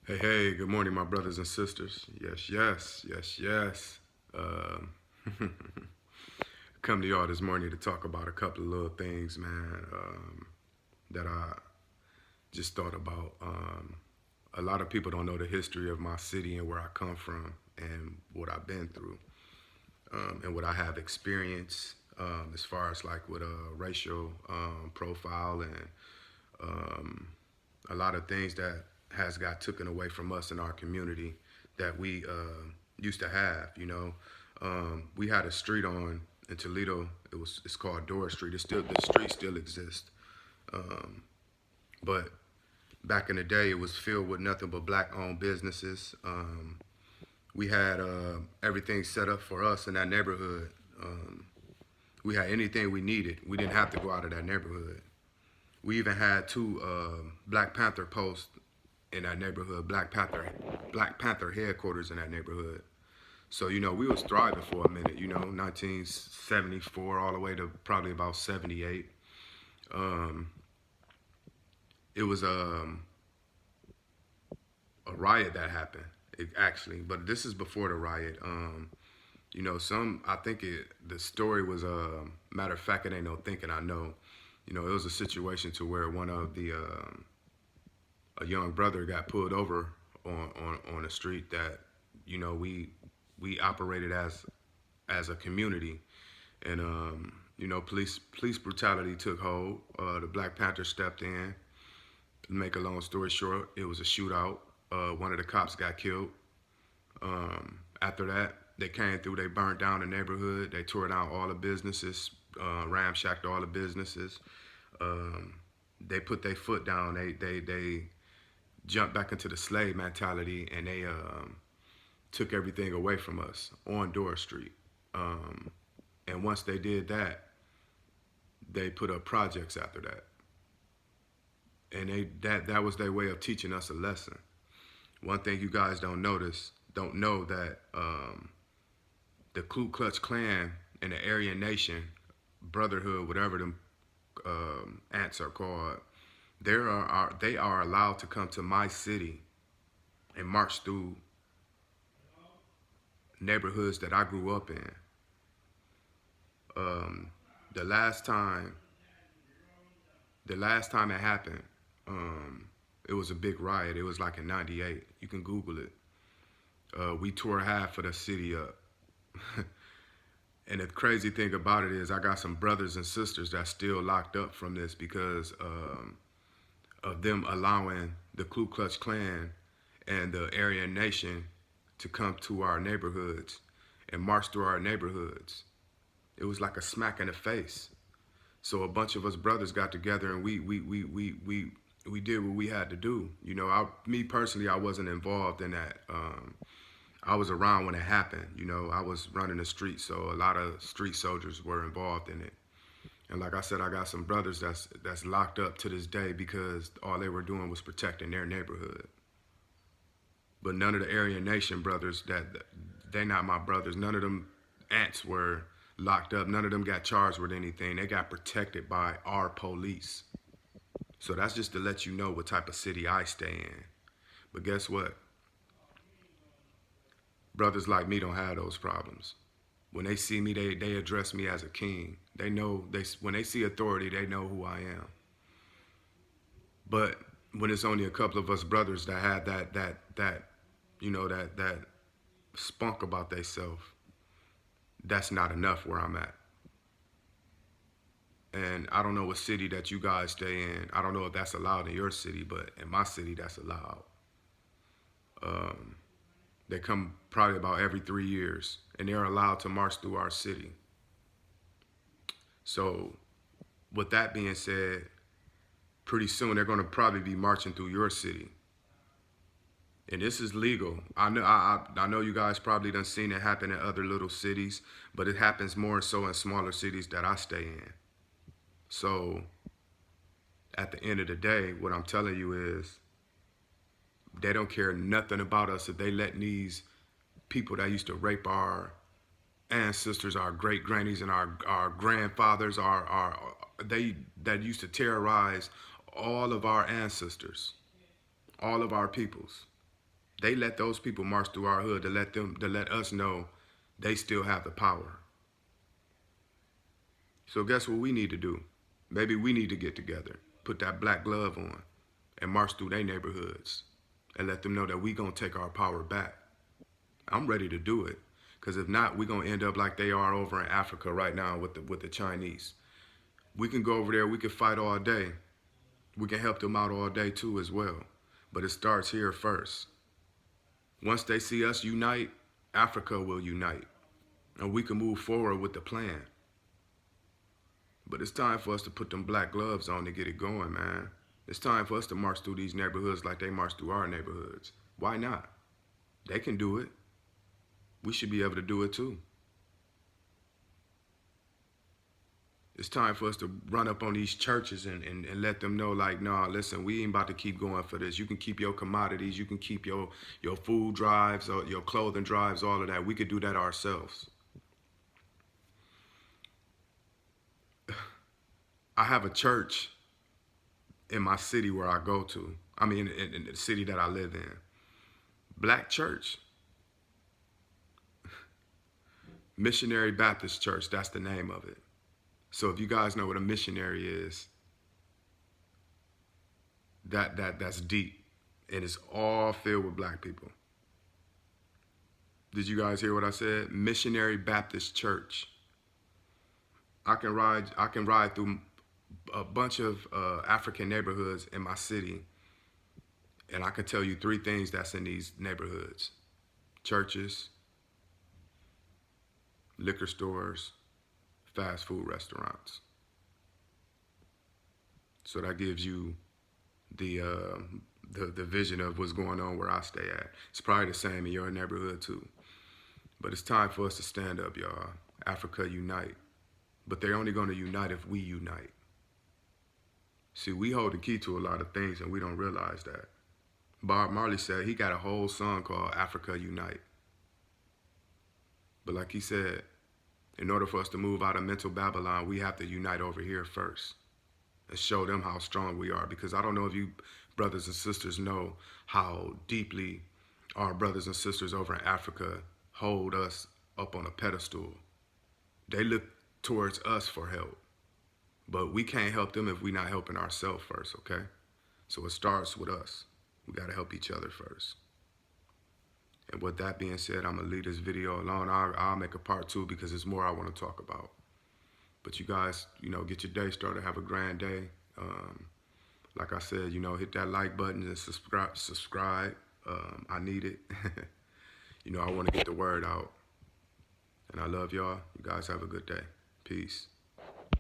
Hey, hey, good morning, my brothers and sisters. Yes, yes, yes, yes. Um, come to y'all this morning to talk about a couple of little things, man, that I just thought about. A lot of people don't know the history of my city and where I come from and what I've been through, and what I have experienced, as far as like with a racial profile and a lot of things that has got taken away from us in our community that we used to have. We had a street on in Toledo. It's called Dora Street. The street still exists, but back in the day, it was filled with nothing but black-owned businesses. We had everything set up for us in that neighborhood. We had anything we needed. We didn't have to go out of that neighborhood. We even had two Black Panther posts in that neighborhood, Black Panther headquarters in that neighborhood. So we was thriving for a minute. 1974 all the way to probably about 78. Um, it was a riot that happened, actually, but this is before the riot. Some I think the story was matter of fact, it ain't no thinking. I know, it was a situation to where one of the a young brother got pulled over on a street that we operated as a community, and police brutality took hold. The Black Panther stepped in. To make a long story short, it was a shootout. One of the cops got killed. After that, they came through. They burned down the neighborhood. They tore down all the businesses, ramshacked all the businesses. Um, they put their foot down. They jumped back into the slave mentality, and they took everything away from us on Dora Street. Um, and once they did that, they put up projects after that, and that was their way of teaching us a lesson. One thing you guys don't know that the Ku Klux Klan and the Aryan Nation, Brotherhood, whatever them ants are called, they are allowed to come to my city and march through neighborhoods that I grew up in. Um, the last time, the last time it happened, it was a big riot. It was like in '98. You can Google it. We tore half of the city up. And the crazy thing about it is, I got some brothers and sisters that's still locked up from this because of them allowing the Ku Klux Klan and the Aryan Nation to come to our neighborhoods and march through our neighborhoods. It was like a smack in the face. So a bunch of us brothers got together and we did what we had to do. Me personally, I wasn't involved in that. I was around when it happened. I was running the streets, so a lot of street soldiers were involved in it. And like I said, I got some brothers that's locked up to this day because all they were doing was protecting their neighborhood. But none of the Aryan Nation brothers, they not my brothers. None of them ants were locked up. None of them got charged with anything. They got protected by our police. So that's just to let you know what type of city I stay in. But guess what? Brothers like me don't have those problems. When they see me, they address me as a king. They know when they see authority, they know who I am. But when it's only a couple of us brothers that have that spunk about theyself, that's not enough where I'm at. And I don't know what city that you guys stay in. I don't know if that's allowed in your city, but in my city, that's allowed. They come probably about every 3 years, and they're allowed to march through our city. So, with that being said, pretty soon they're going to probably be marching through your city, and this is legal. I know you guys probably done seen it happen in other little cities, but it happens more so in smaller cities that I stay in. So, at the end of the day, what I'm telling you is, they don't care nothing about us if they let these people that used to rape our ancestors, our great grannies, and our grandfathers, they that used to terrorize all of our ancestors, all of our peoples. They let those people march through our hood to let us know they still have the power. So guess what we need to do? Maybe we need to get together, put that black glove on, and march through their neighborhoods and let them know that we gonna take our power back. I'm ready to do it. Because if not, we're gonna end up like they are over in Africa right now with the Chinese. We can go over there, we can fight all day. We can help them out all day too as well. But it starts here first. Once they see us unite, Africa will unite. And we can move forward with the plan. But it's time for us to put them black gloves on to get it going, man. It's time for us to march through these neighborhoods like they march through our neighborhoods. Why not? They can do it. We should be able to do it too. It's time for us to run up on these churches and let them know, like, nah, listen, we ain't about to keep going for this. You can keep your commodities, you can keep your food drives, or your clothing drives, all of that. We could do that ourselves. I have a church in my city where I go to. I mean, in the city that I live in. Black church. Missionary Baptist Church, that's the name of it. So if you guys know what a missionary is, that's deep. And it's all filled with black people. Did you guys hear what I said? Missionary Baptist Church. I can ride through a bunch of African neighborhoods in my city, and I can tell you 3 things that's in these neighborhoods: churches, liquor stores, fast food restaurants. So that gives you the vision of what's going on where I stay at. It's probably the same in your neighborhood too. But it's time for us to stand up, y'all. Africa unite. But they're only going to unite if we unite. See, we hold the key to a lot of things and we don't realize that. Bob Marley said he got a whole song called Africa Unite. But like he said, in order for us to move out of mental Babylon, we have to unite over here first and show them how strong we are. Because I don't know if you brothers and sisters know how deeply our brothers and sisters over in Africa hold us up on a pedestal. They look towards us for help. But we can't help them if we're not helping ourselves first, okay? So it starts with us. We got to help each other first. And with that being said, I'm going to leave this video alone. I'll make a part 2 because there's more I want to talk about. But you guys, get your day started. Have a grand day. Like I said, hit that like button and subscribe. I need it. I want to get the word out. And I love y'all. You guys have a good day. Peace.